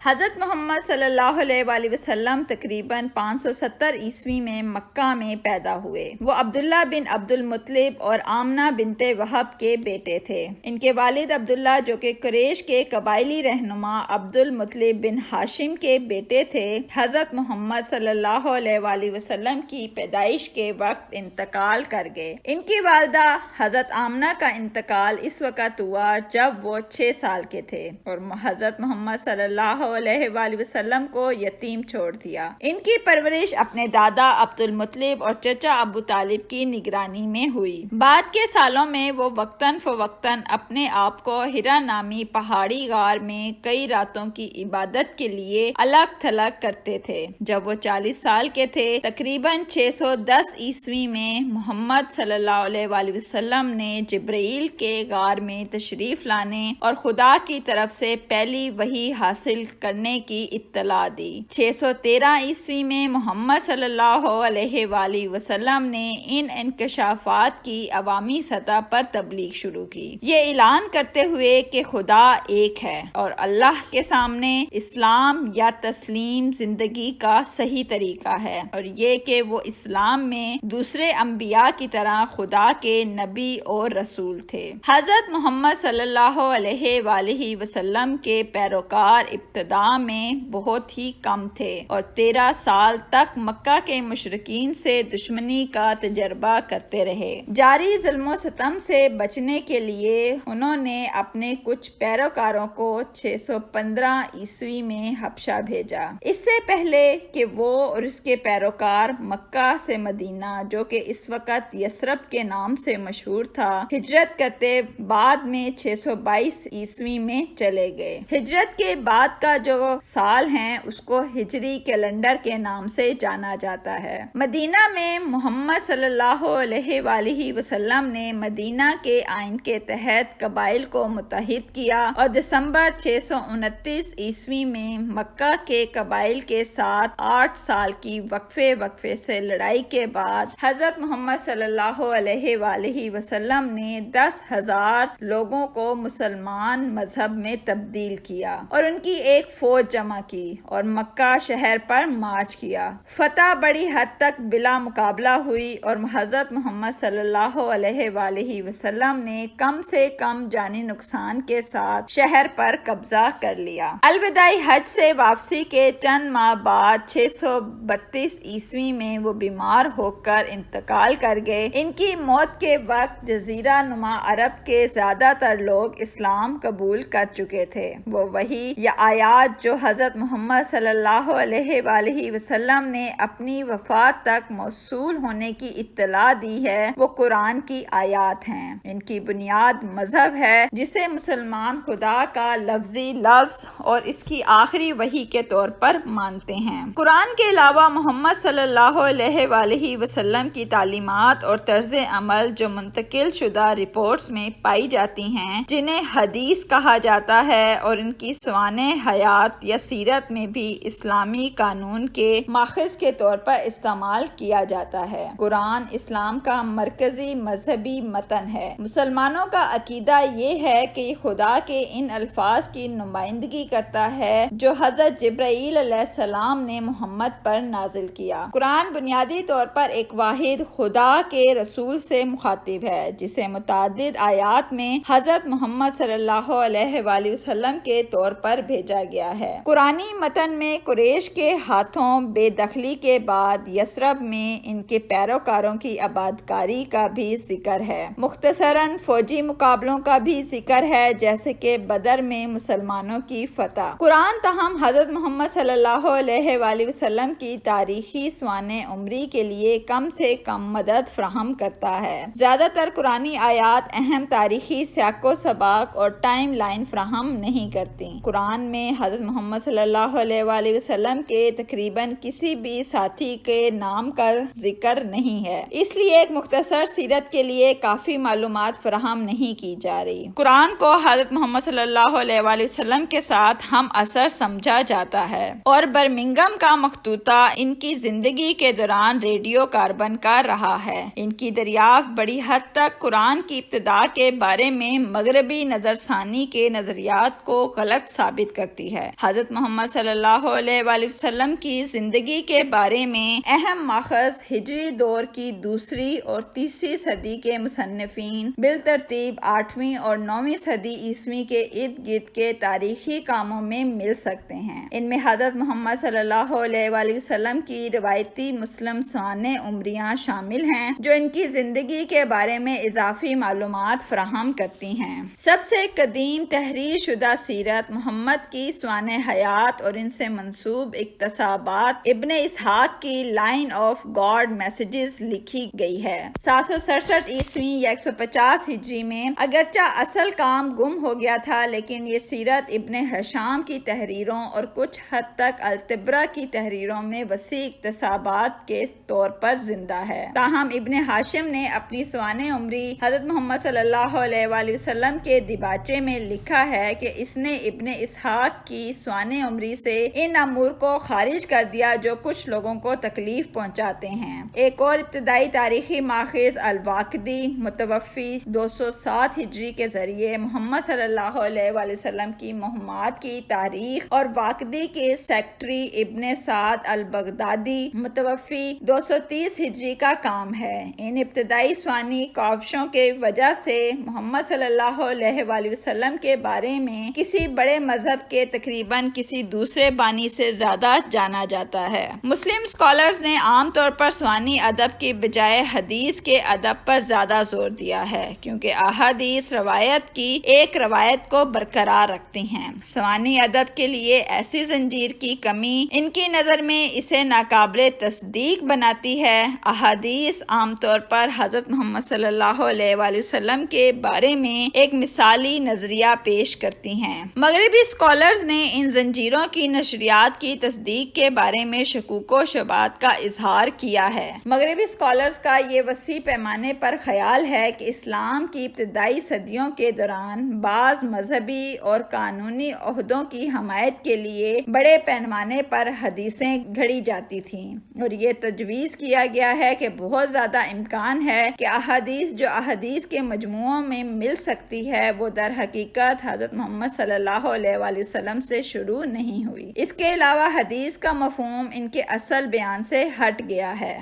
حضرت محمد صلی اللہ علیہ وآلہ وسلم تقریباً 570 عیسوی میں مکہ میں پیدا ہوئے۔ وہ عبداللہ بن عبد المطلب اور آمنہ بنت وہب کے بیٹے تھے۔ ان کے والد عبداللہ جو کہ قریش کے قبائلی رہنما عبد المطلب بن ہاشم کے بیٹے تھے، حضرت محمد صلی اللہ علیہ وآلہ وسلم کی پیدائش کے وقت انتقال کر گئے۔ ان کی والدہ حضرت آمنہ کا انتقال اس وقت ہوا جب وہ 6 سال کے تھے اور حضرت محمد صلی اللہ علیہ وآلہ وسلم کو یتیم چھوڑ دیا۔ ان کی پرورش اپنے دادا عبد المطلب اور چچا ابو طالب کی نگرانی میں ہوئی۔ بعد کے سالوں میں وہ وقتاً فوقتاً اپنے آپ کو ہرا نامی پہاڑی غار میں کئی راتوں کی عبادت کے لیے الگ تھلگ کرتے تھے۔ جب وہ 40 سال کے تھے، تقریباً 610 عیسوی میں محمد صلی اللہ علیہ وآلہ وسلم نے جبرائیل کے غار میں تشریف لانے اور خدا کی طرف سے پہلی وحی حاصل کرنے کی اطلاع دی۔ 613 عیسوی میں محمد صلی اللہ علیہ وآلہ وسلم نے ان انکشافات کی عوامی سطح پر تبلیغ شروع کی، یہ اعلان کرتے ہوئے کہ خدا ایک ہے اور اللہ کے سامنے اسلام یا تسلیم زندگی کا صحیح طریقہ ہے، اور یہ کہ وہ اسلام میں دوسرے انبیاء کی طرح خدا کے نبی اور رسول تھے۔ حضرت محمد صلی اللہ علیہ وآلہ وسلم کے پیروکار ابتدا میں بہت ہی کم تھے اور 13 سال تک مکہ کے مشرکین سے دشمنی کا تجربہ کرتے رہے۔ جاری ظلم و ستم سے بچنے کے لیے انہوں نے اپنے کچھ پیروکاروں کو 615 عیسوی میں حبشہ بھیجا۔ اس سے پہلے کہ وہ اور اس کے پیروکار مکہ سے مدینہ، جو کہ اس وقت یثرب کے نام سے مشہور تھا، ہجرت کرتے بعد میں 622 عیسوی میں چلے گئے۔ ہجرت کے بعد کا جو سال ہے اس کو ہجری کیلنڈر کے نام سے جانا جاتا ہے۔ مدینہ میں محمد صلی اللہ علیہ وآلہ وسلم نے مدینہ کے آئین کے تحت قبائل کو متحد کیا اور دسمبر 629 عیسوی میں مکہ کے قبائل کے ساتھ 8 سال کی وقفے سے لڑائی کے بعد حضرت محمد صلی اللہ علیہ وآلہ وسلم نے 10,000 لوگوں کو مسلمان مذہب میں تبدیل کیا اور ان کی ایک فوج جمع کی اور مکہ شہر پر مارچ کیا۔ فتح بڑی حد تک بلا مقابلہ ہوئی اور حضرت محمد صلی اللہ علیہ وآلہ وسلم نے کم سے کم جانی نقصان کے ساتھ شہر پر قبضہ کر لیا۔ الوداعی حج سے واپسی کے چند ماہ بعد 632 عیسوی میں وہ بیمار ہو کر انتقال کر گئے۔ ان کی موت کے وقت جزیرہ نما عرب کے زیادہ تر لوگ اسلام قبول کر چکے تھے۔ وہ وحی یا آیات جو حضرت محمد صلی اللہ علیہ وآلہ وسلم نے اپنی وفات تک موصول ہونے کی اطلاع دی ہے، وہ قرآن کی آیات ہیں۔ ان کی بنیاد مذہب ہے جسے مسلمان خدا کا لفظی لفظ اور اس کی آخری وحی کے طور پر مانتے ہیں۔ قرآن کے علاوہ محمد صلی اللہ علیہ وآلہ وسلم کی تعلیمات اور طرز عمل جو منتقل شدہ رپورٹس میں پائی جاتی ہیں، جنہیں حدیث کہا جاتا ہے، اور ان کی سوانح حیات یا سیرت میں بھی اسلامی قانون کے ماخذ کے طور پر استعمال کیا جاتا ہے۔ قرآن اسلام کا مرکزی مذہبی متن ہے۔ مسلمانوں کا عقیدہ یہ ہے کہ یہ خدا کے ان الفاظ کی نمائندگی کرتا ہے جو حضرت جبرائیل علیہ السلام نے محمد پر نازل کیا۔ قرآن بنیادی طور پر ایک واحد خدا کے رسول سے مخاطب ہے، جسے متعدد آیات میں حضرت محمد صلی اللہ علیہ وآلہ وسلم کے طور پر بھیجا گیا ہے۔ قرآنی متن میں قریش کے ہاتھوں بے دخلی کے بعد یثرب میں ان کے پیروکاروں کی آبادکاری کا بھی ذکر ہے۔ مختصراً فوجی مقابلوں کا بھی ذکر ہے، جیسے کہ بدر میں مسلمانوں کی فتح۔ قرآن تاہم حضرت محمد صلی اللہ علیہ وآلہ وسلم کی تاریخی سوانح عمری کے لیے کم سے کم مدد فراہم کرتا ہے۔ زیادہ تر قرآنی آیات اہم تاریخی سیاق و سباق اور ٹائم لائن فراہم نہیں کرتی۔ قرآن میں حضرت محمد صلی اللہ علیہ وآلہ وسلم کے تقریباً کسی بھی ساتھی کے نام کا ذکر نہیں ہے، اس لیے ایک مختصر سیرت کے لیے کافی معلومات فراہم نہیں کی جا رہی۔ قرآن کو حضرت محمد صلی اللہ علیہ وآلہ وسلم کے ساتھ ہم اثر سمجھا جاتا ہے اور برمنگم کا مخطوطہ ان کی زندگی کے دوران ریڈیو کاربن کا رہا ہے۔ ان کی دریافت بڑی حد تک قرآن کی ابتدا کے بارے میں مغربی نظر ثانی کے نظریات کو غلط ثابت کرتی گئی ہے۔ حضرت محمد صلی اللہ علیہ وآلہ وسلم کی زندگی کے بارے میں اہم ماخذ ہجری دور کی دوسری اور تیسری صدی کے مصنفین بالترتیب 8ویں اور 9ویں صدی عیسوی کے ارد گرد کے تاریخی کاموں میں مل سکتے ہیں۔ ان میں حضرت محمد صلی اللہ علیہ وآلہ وسلم کی روایتی مسلم سوانح عمریاں شامل ہیں جو ان کی زندگی کے بارے میں اضافی معلومات فراہم کرتی ہیں۔ سب سے قدیم تحریر شدہ سیرت محمد کی سوانح حیات اور ان سے منسوب اقتباسات ابن اسحاق کی لائن آف گاڈ میسیجز لکھی گئی ہے۔ 767 عیسوی یا 150 ہجری میں اگرچہ اصل کام گم ہو گیا تھا، لیکن یہ سیرت ابن ہشام کی تحریروں اور کچھ حد تک الطبرہ کی تحریروں میں وسیع اقتباسات کے طور پر زندہ ہے۔ تاہم ابن ہاشم نے اپنی سوانح عمری حضرت محمد صلی اللہ علیہ وآلہ وسلم کے دیباچے میں لکھا ہے کہ اس نے ابن اسحاق کی سوانح عمری سے ان امور کو خارج کر دیا جو کچھ لوگوں کو تکلیف پہنچاتے ہیں۔ ایک اور ابتدائی تاریخی ماخذ الواقدی متوفی 207 ہجری کے ذریعے محمد صلی اللہ علیہ وآلہ وسلم کی مہمات کی تاریخ اور واقدی کے سیکٹری ابن سعد البغدادی متوفی 230 ہجری کا کام ہے۔ ان ابتدائی سوانح کاوشوں کے وجہ سے محمد صلی اللہ علیہ وآلہ وسلم کے بارے میں کسی بڑے مذہب کے تقریباً کسی دوسرے بانی سے زیادہ جانا جاتا ہے۔ مسلم اسکالرز نے عام طور پر سوانح ادب کی بجائے حدیث کے ادب پر زیادہ زور دیا ہے، کیونکہ احادیث روایت کی ایک روایت کو برقرار رکھتی ہیں۔ سوانح ادب کے لیے ایسی زنجیر کی کمی ان کی نظر میں اسے ناقابل تصدیق بناتی ہے۔ احادیث عام طور پر حضرت محمد صلی اللہ علیہ وآلہ وسلم کے بارے میں ایک مثالی نظریہ پیش کرتی ہیں۔ مغربی اسکالرز نے ان زنجیروں کی نشریات کی تصدیق کے بارے میں شکوک و شبہات کا اظہار کیا ہے۔ مغربی اسکالرز کا یہ وسیع پیمانے پر خیال ہے کہ اسلام کی ابتدائی صدیوں کے دوران بعض مذہبی اور قانونی عہدوں کی حمایت کے لیے بڑے پیمانے پر حدیثیں گھڑی جاتی تھیں، اور یہ تجویز کیا گیا ہے کہ بہت زیادہ امکان ہے کہ احادیث جو احادیث کے مجموعوں میں مل سکتی ہے وہ در حقیقت حضرت محمد صلی اللہ علیہ وآلہ وسلم سے شروع نہیں ہوئی۔ اس کے علاوہ حدیث کا مفہوم ان کے اصل بیان سے ہٹ گیا ہے۔